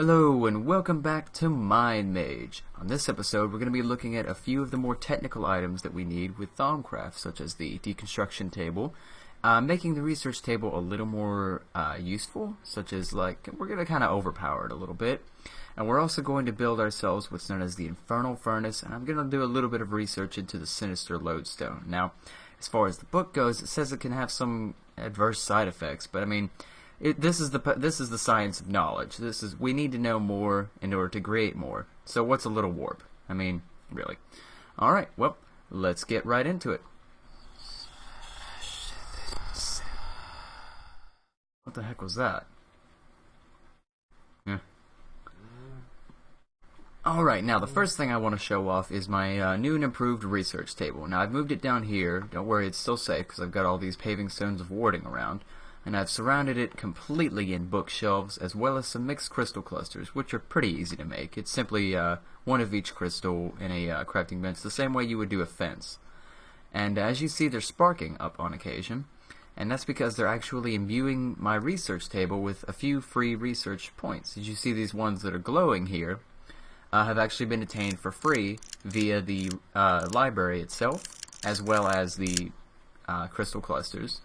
Hello and welcome back to Minemage. On this episode we're going to be looking at a few of the more technical items that we need with Thaumcraft, such as the Deconstruction Table, making the Research Table a little more useful, such as we're going to kind of overpower it a little bit. And we're also going to build ourselves what's known as the Infernal Furnace, and I'm going to do a little bit of research into the Sinister Lodestone. Now, as far as the book goes, it says it can have some adverse side effects, but I mean, this is the science of knowledge. We need to know more in order to create more. So what's a little warp? I mean, really. All right, well, let's get right into it. What the heck was that? Yeah. All right, now the first thing I want to show off is my new and improved research table. Now I've moved it down here. Don't worry, it's still safe because I've got all these paving stones of warding around. And I've surrounded it completely in bookshelves, as well as some mixed crystal clusters, which are pretty easy to make. It's simply one of each crystal in a crafting bench, the same way you would do a fence. And as you see, they're sparking up on occasion, and that's because they're actually imbuing my research table with a few free research points. As you see, these ones that are glowing here have actually been attained for free via the library itself, as well as the crystal clusters.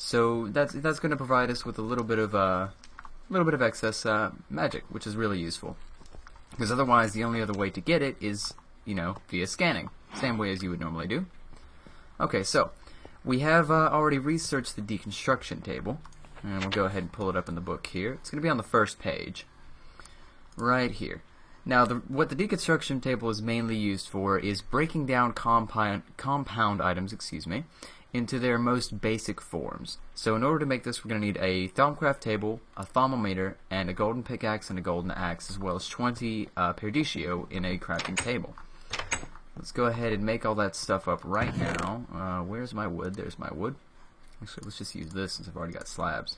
So that's going to provide us with a little bit of excess magic, which is really useful. Because otherwise, the only other way to get it is, via scanning, same way as you would normally do. Okay, so we have already researched the deconstruction table, and we'll go ahead and pull it up in the book here. It's going to be on the first page, right here. Now, what the deconstruction table is mainly used for is breaking down compound items, into their most basic forms. So in order to make this, we're going to need a Thaumcraft table, a thaumameter, and a golden pickaxe and a golden axe, as well as 20 perdicio in a crafting table. Let's go ahead and make all that stuff up right now. Where's my wood? There's my wood. Actually, let's just use this since I've already got slabs.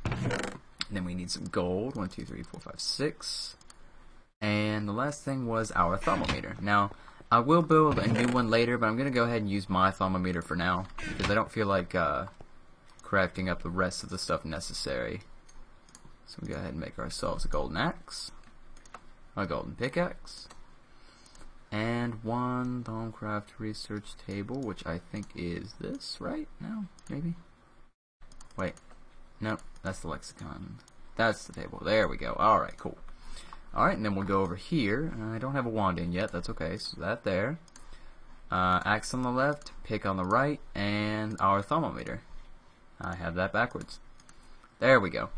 And then we need some gold. 1, 2, 3, 4, 5, 6. And the last thing was our thaumameter. Now, I will build a new one later, but I'm going to go ahead and use my thaumameter for now, because I don't feel like crafting up the rest of the stuff necessary. So we go ahead and make ourselves a golden axe, a golden pickaxe, and one Thaumcraft research table, which I think is this, right? No? Maybe? Wait. No, that's the lexicon. That's the table. There we go. Alright, cool. Alright, and then we'll go over here. I don't have a wand in yet, that's okay, so that there. Axe on the left, pick on the right, and our thaumameter. I have that backwards. There we go.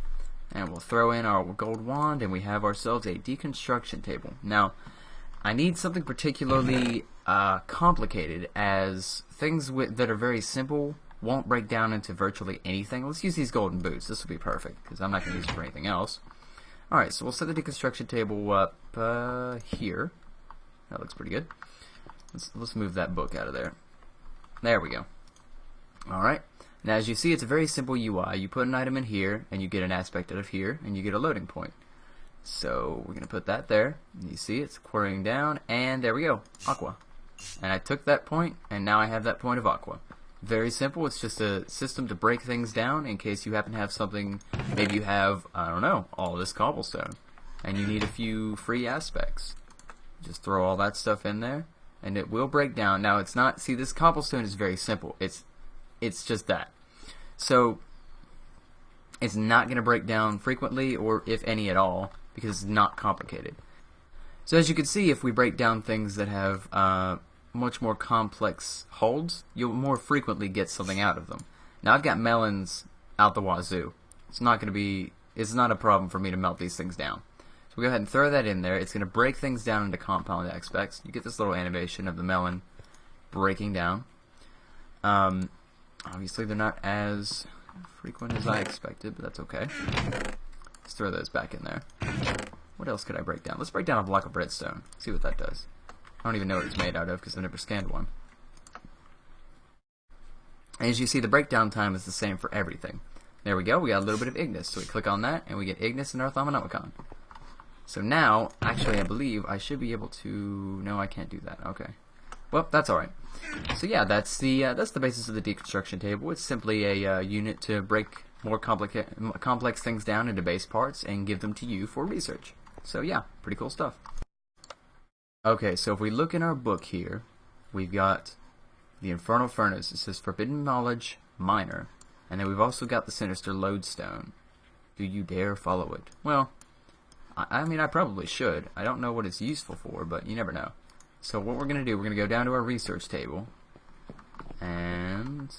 And we'll throw in our gold wand, and we have ourselves a deconstruction table. Now, I need something particularly complicated, as things that are very simple won't break down into virtually anything. Let's use these golden boots. This will be perfect, because I'm not going to use it for anything else. Alright, so we'll set the deconstruction table up here. That looks pretty good. Let's move that book out of there. There we go. Alright, now as you see, it's a very simple UI. You put an item in here, and you get an aspect out of here, and you get a loading point. So we're going to put that there. You see, it's querying down, and there we go, aqua. And I took that point, and now I have that point of aqua. Very simple. It's just a system to break things down in case you happen to have something. Maybe you have, I don't know, all this cobblestone, and you need a few free aspects. Just throw all that stuff in there, and it will break down. Now, it's not. See, this cobblestone is very simple. It's just that. So it's not going to break down frequently, or if any at all, because it's not complicated. So as you can see, if we break down things that have much more complex holds, you'll more frequently get something out of them. Now I've got melons out the wazoo. It's not a problem for me to melt these things down. So we'll go ahead and throw that in there. It's going to break things down into compound aspects. You get this little animation of the melon breaking down. Obviously they're not as frequent as I expected, but that's okay. Let's throw those back in there. What else could I break down? Let's break down a block of redstone. See what that does. I don't even know what it's made out of because I've never scanned one. As you see, the breakdown time is the same for everything. There we go, we got a little bit of Ignis. So we click on that, and we get Ignis in our Thaumaturge. So now, actually I believe I should be able to... No, I can't do that. Okay. Well, that's alright. So yeah, that's the basis of the deconstruction table. It's simply a unit to break more complex things down into base parts and give them to you for research. So yeah, pretty cool stuff. Okay, so if we look in our book here, we've got the Infernal Furnace. It says Forbidden Knowledge Minor. And then we've also got the Sinister Lodestone. Do you dare follow it? Well, I mean, I probably should. I don't know what it's useful for, but you never know. So what we're going to do, we're going to go down to our research table. And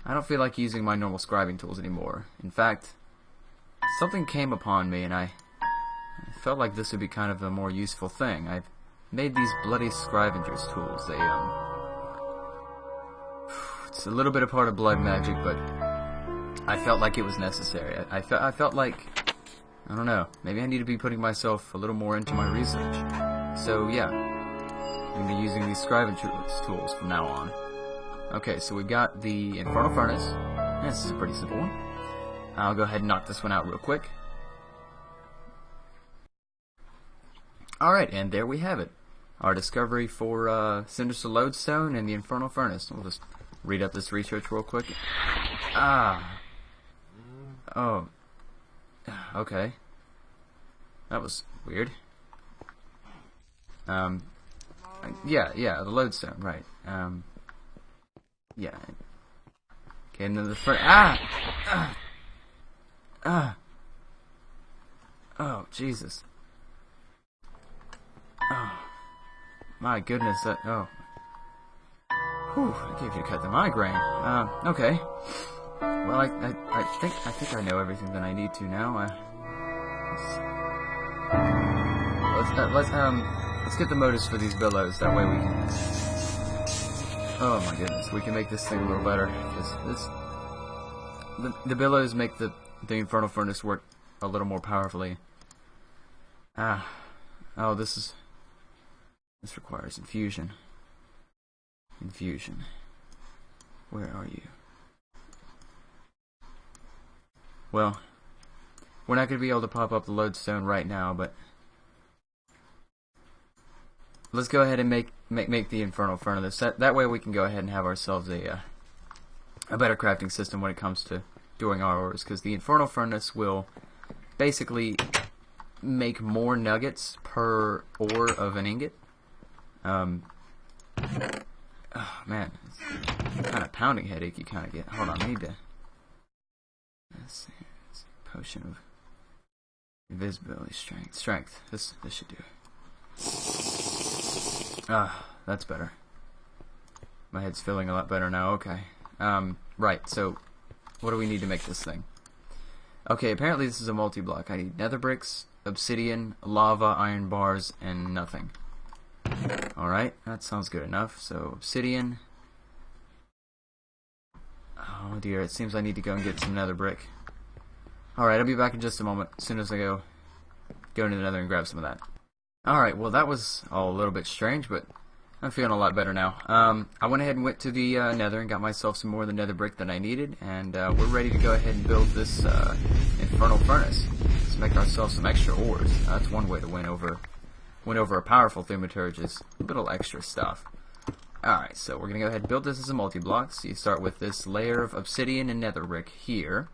I don't feel like using my normal scribing tools anymore. In fact, something came upon me, and I felt like this would be kind of a more useful thing. I've made these bloody Scrivenger's tools. They, it's a little bit a part of blood magic, but I felt like it was necessary. I felt like, I don't know, maybe I need to be putting myself a little more into my research. So yeah, I'm going to be using these Scrivenger's tools from now on. Okay, so we've got the Infernal Furnace. This is a pretty simple one. I'll go ahead and knock this one out real quick. Alright, and there we have it. Our discovery for Sinister Lodestone and the Infernal Furnace. We'll just read up this research real quick. Oh. Okay. That was weird. Yeah, the Lodestone, right. Yeah. Okay, and then the first. Oh, Jesus. Oh. My goodness, oh. Whew, I gave you a cut the migraine. Okay. Well, I think I know everything that I need to now. Let's get the motives for these billows. That way we can. Oh my goodness, we can make this thing a little better. The billows make the Infernal Furnace work a little more powerfully. Oh, this requires infusion. Infusion. Where are you? Well, we're not going to be able to pop up the lodestone right now, but let's go ahead and make the Infernal Furnace. That way we can go ahead and have ourselves a better crafting system when it comes to doing our ores, because the Infernal Furnace will basically make more nuggets per ore of an ingot. Oh man, it's kind of pounding headache you kind of get. Hold on, I need to. Let's see, it's a potion of invisibility, strength. This should do it. That's better. My head's feeling a lot better now. Okay. Right. So, what do we need to make this thing? Okay. Apparently, this is a multi-block. I need nether bricks, obsidian, lava, iron bars, and nothing. Alright, that sounds good enough. So, obsidian. Oh dear, it seems I need to go and get some nether brick. Alright, I'll be back in just a moment, as soon as I go into the nether and grab some of that. Alright, well that was all a little bit strange, but I'm feeling a lot better now. I went ahead and went to the nether and got myself some more of the nether brick that I needed, and we're ready to go ahead and build this Infernal Furnace. Let's make ourselves some extra ores. That's one way to win over a powerful thaumaturge, is a little extra stuff. Alright, so we're going to go ahead and build this as a multi-block. So you start with this layer of obsidian and nether brick here.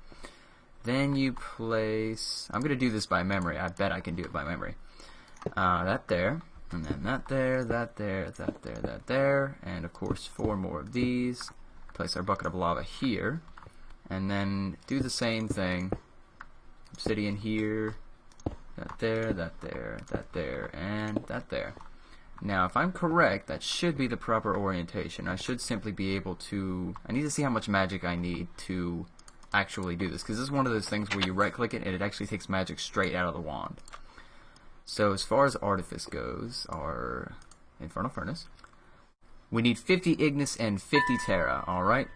Then you place... I'm going to do this by memory. I bet I can do it by memory. That there. And then that there, that there, that there, that there. And of course 4 more of these. Place our bucket of lava here. And then do the same thing. Obsidian here. That there, that there, that there, and that there. Now, if I'm correct, that should be the proper orientation. I should simply be able to... I need to see how much magic I need to actually do this, because this is one of those things where you right-click it and it actually takes magic straight out of the wand. So, as far as Artifice goes, our Infernal Furnace, we need 50 Ignis and 50 Terra, alright?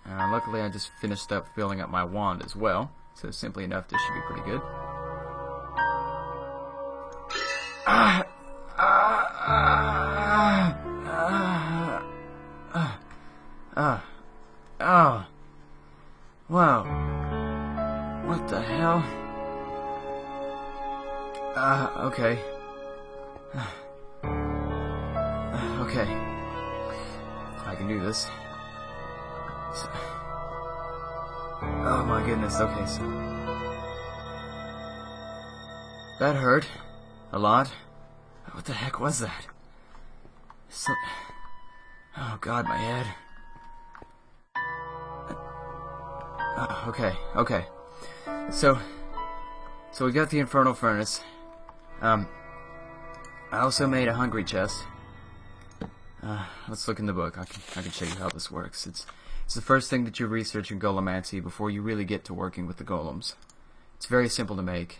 Luckily, I just finished up filling up my wand as well, so simply enough, this should be pretty good. Whoa. What the hell? Okay. Okay. I can do this. Oh my goodness, okay, so... That hurt. A lot. What the heck was that? So... Oh god, my head. Okay. So we got the Infernal Furnace. I also made a hungry chest. Let's look in the book. I can show you how this works. It's the first thing that you research in Golemancy before you really get to working with the golems. It's very simple to make.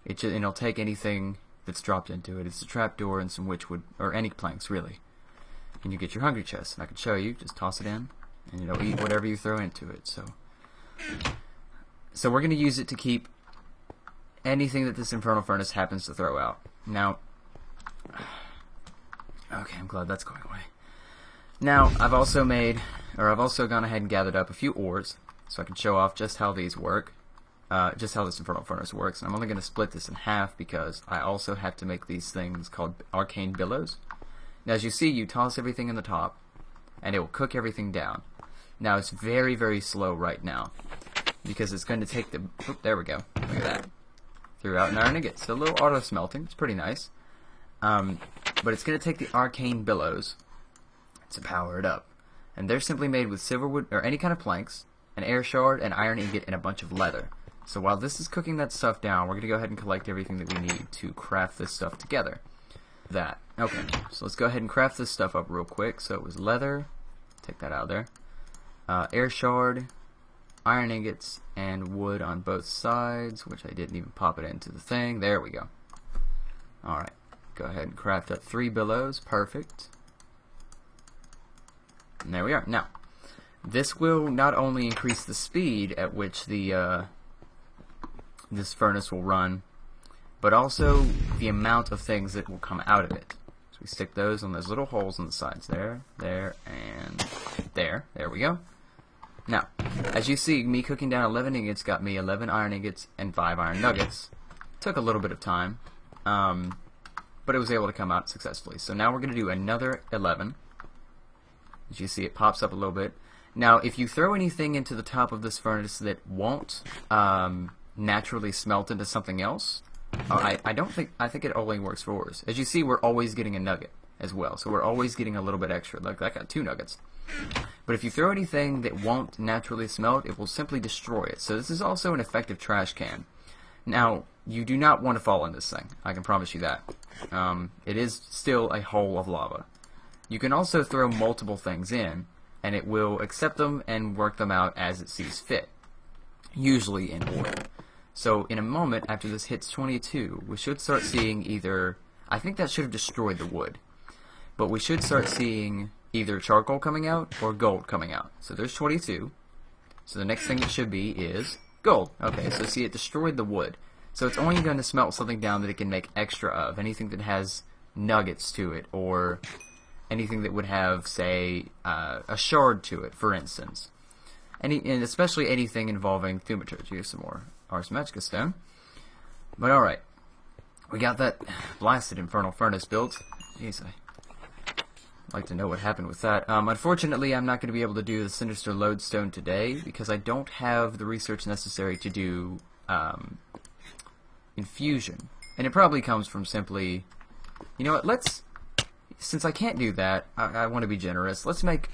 And it'll take anything that's dropped into it. It's a trapdoor and some witchwood, or any planks really. And you get your hungry chest. And I can show you. Just toss it in, and it'll eat whatever you throw into it. So we're going to use it to keep anything that this Infernal Furnace happens to throw out. Now, okay, I'm glad that's going away. Now, I've also gone ahead and gathered up a few ores, so I can show off just how these work, just how this Infernal Furnace works. And I'm only going to split this in half because I also have to make these things called Arcane Billows. Now, as you see, you toss everything in the top, and it will cook everything down. Now, it's very, very slow right now, because it's going to take the... Oh, there we go. Look at that. Threw out an iron ingot. So a little auto smelting. It's pretty nice. But it's going to take the Arcane Billows to power it up. And they're simply made with silverwood, or any kind of planks, an air shard, an iron ingot, and a bunch of leather. So while this is cooking that stuff down, we're going to go ahead and collect everything that we need to craft this stuff together. Okay, so let's go ahead and craft this stuff up real quick. So it was leather. Take that out of there. Air shard, iron ingots, and wood on both sides, which I didn't even pop it into the thing. There we go. Alright, go ahead and craft up 3 billows. Perfect. And there we are. Now, this will not only increase the speed at which the this furnace will run, but also the amount of things that will come out of it. So we stick those on those little holes on the sides. There, and there. There we go. Now, as you see, me cooking down 11 ingots got me 11 iron ingots and 5 iron nuggets. Took a little bit of time, but it was able to come out successfully. So now we're going to do another 11. As you see, it pops up a little bit. Now, if you throw anything into the top of this furnace that won't naturally smelt into something else, I think it only works for ores. As you see, we're always getting a nugget as well, so we're always getting a little bit extra. Like, I got 2 nuggets. But if you throw anything that won't naturally smelt, it will simply destroy it. So this is also an effective trash can. Now, you do not want to fall in this thing. I can promise you that. It is still a hole of lava. You can also throw multiple things in, and it will accept them and work them out as it sees fit. Usually in order. So in a moment, after this hits 22, we should start seeing either... I think that should have destroyed the wood. But we should start seeing either charcoal coming out or gold coming out. So there's 22. So the next thing it should be is gold. Okay, so see, it destroyed the wood. So it's only going to smelt something down that it can make extra of. Anything that has nuggets to it, or anything that would have, say, a shard to it, for instance. And especially anything involving thaumaturge. Here's some more Ars Magica stone. But alright. We got that blasted Infernal Furnace built. Jeez, I'd like to know what happened with that. Unfortunately, I'm not going to be able to do the Sinister Lodestone today because I don't have the research necessary to do infusion. And it probably comes from simply... You know what, since I can't do that, I want to be generous. Let's make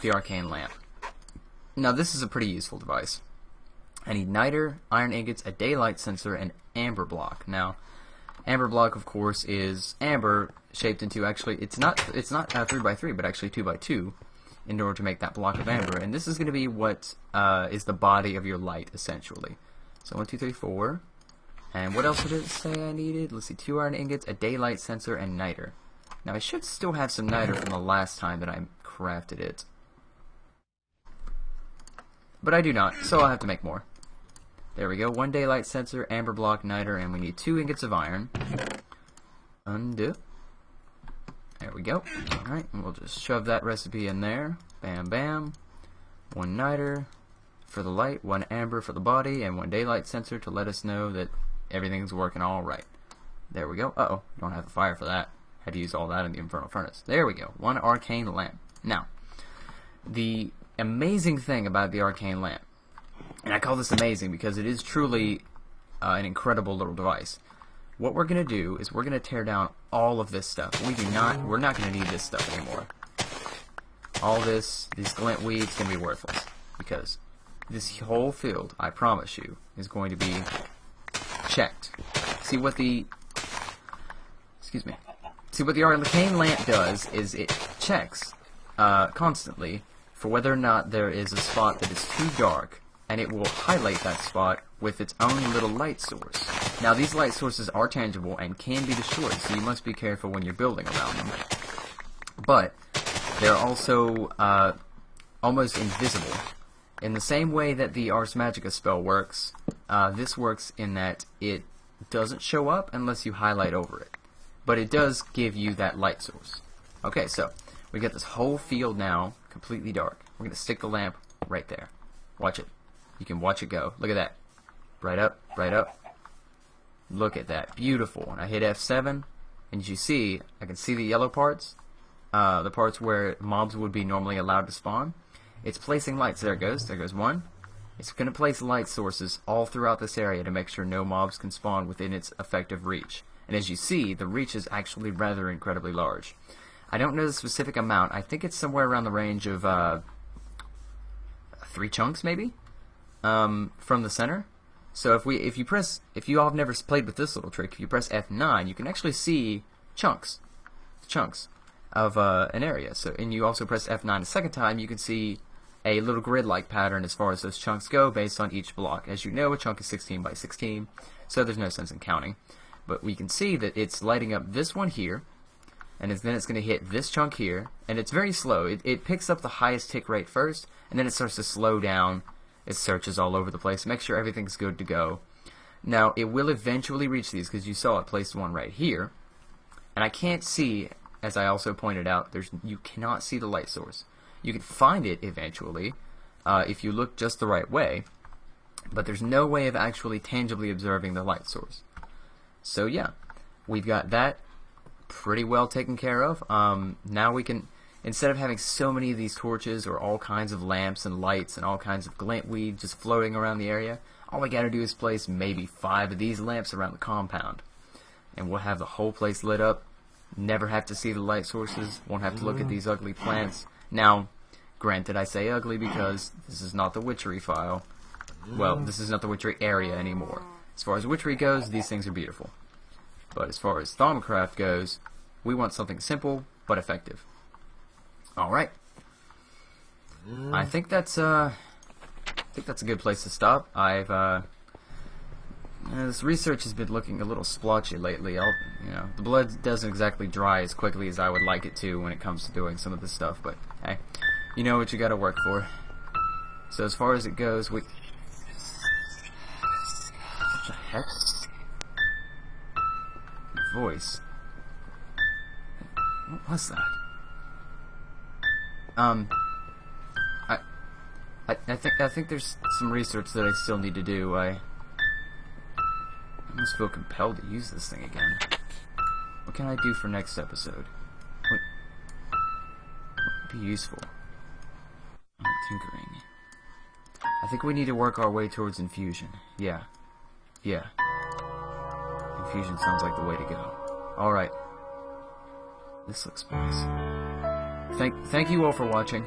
the Arcane Lamp. Now, this is a pretty useful device. I need niter, iron ingots, a daylight sensor, and amber block. Now, amber block, of course, is amber shaped into, actually, it's not 3x3, but actually 2x2 in order to make that block of amber. And this is going to be what is the body of your light, essentially. So 1, 2, 3, 4. And what else did it say I needed? Let's see, 2 iron ingots, a daylight sensor, and niter. Now, I should still have some niter from the last time that I crafted it. But I do not, so I'll have to make more. There we go, 1 daylight sensor, amber block, niter, and we need 2 ingots of iron. Undo. There we go. Alright, and we'll just shove that recipe in there. Bam, bam. 1 niter for the light, 1 amber for the body, and 1 daylight sensor to let us know that everything's working alright. There we go. Uh-oh, don't have a fire for that. Had to use all that in the Infernal Furnace. There we go, 1 Arcane Lamp. Now, the amazing thing about the Arcane Lamp, and I call this amazing because it is truly an incredible little device. What we're going to do is we're going to tear down all of this stuff. We're not going to need this stuff anymore. All this glint weed is going to be worthless, because this whole field, I promise you, is going to be checked. See what the Arcane Lamp does is it checks constantly for whether or not there is a spot that is too dark, and it will highlight that spot with its own little light source. Now, these light sources are tangible and can be destroyed, so you must be careful when you're building around them. But they're also almost invisible. In the same way that the Ars Magica spell works, this works in that it doesn't show up unless you highlight over it. But it does give you that light source. Okay, so we got this whole field now completely dark. We're going to stick the lamp right there. Watch it. You can watch it go. Look at that. Bright up, bright up. Look at that. Beautiful. And I hit F7, and as you see, I can see the yellow parts, the parts where mobs would be normally allowed to spawn. It's placing lights. There it goes. There goes one. It's going to place light sources all throughout this area to make sure no mobs can spawn within its effective reach. And as you see, the reach is actually rather incredibly large. I don't know the specific amount. I think it's somewhere around the range of 3 chunks, maybe, from the center. So if you all have never played with this little trick, if you press F9, you can actually see chunks of an area. So, and you also press F9 a second time, you can see a little grid-like pattern as far as those chunks go based on each block. As you know, a chunk is 16 by 16, so there's no sense in counting. But we can see that it's lighting up this one here, and then it's going to hit this chunk here, and it's very slow. It picks up the highest tick rate first, and then it starts to slow down. It searches all over the place, make sure everything's good to go. Now, it will eventually reach these, because you saw it placed one right here, and I can't see, as I also pointed out, you cannot see the light source. You can find it eventually, if you look just the right way, but there's no way of actually tangibly observing the light source. So yeah, we've got that pretty well taken care of. Now we can, instead of having so many of these torches or all kinds of lamps and lights and all kinds of glint weed just floating around the area, all we gotta do is place maybe 5 of these lamps around the compound, and we'll have the whole place lit up. Never have to see the light sources, won't have to look at these ugly plants. Now, granted, I say ugly because this is not the witchery file. Well, this is not the witchery area anymore. As far as witchery goes, these things are beautiful. But as far as Thaumcraft goes, we want something simple but effective. Alright. I think that's a good place to stop. This research has been looking a little splotchy lately. The blood doesn't exactly dry as quickly as I would like it to when it comes to doing some of this stuff, but hey, you know what you gotta work for. So as far as it goes, what the heck? Voice. What was that? I think there's some research that I still need to do. I almost feel compelled to use this thing again. What can I do for next episode? What would be useful? Tinkering. I think we need to work our way towards infusion. Yeah. Infusion sounds like the way to go. Alright. This looks nice. Thank you all for watching.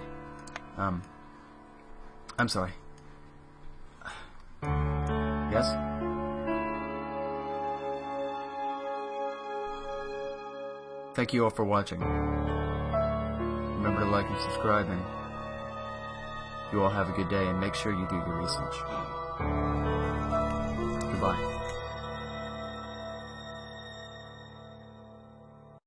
I'm sorry. Yes? Thank you all for watching. Remember to like and subscribe, and you all have a good day, and make sure you do your research. Goodbye.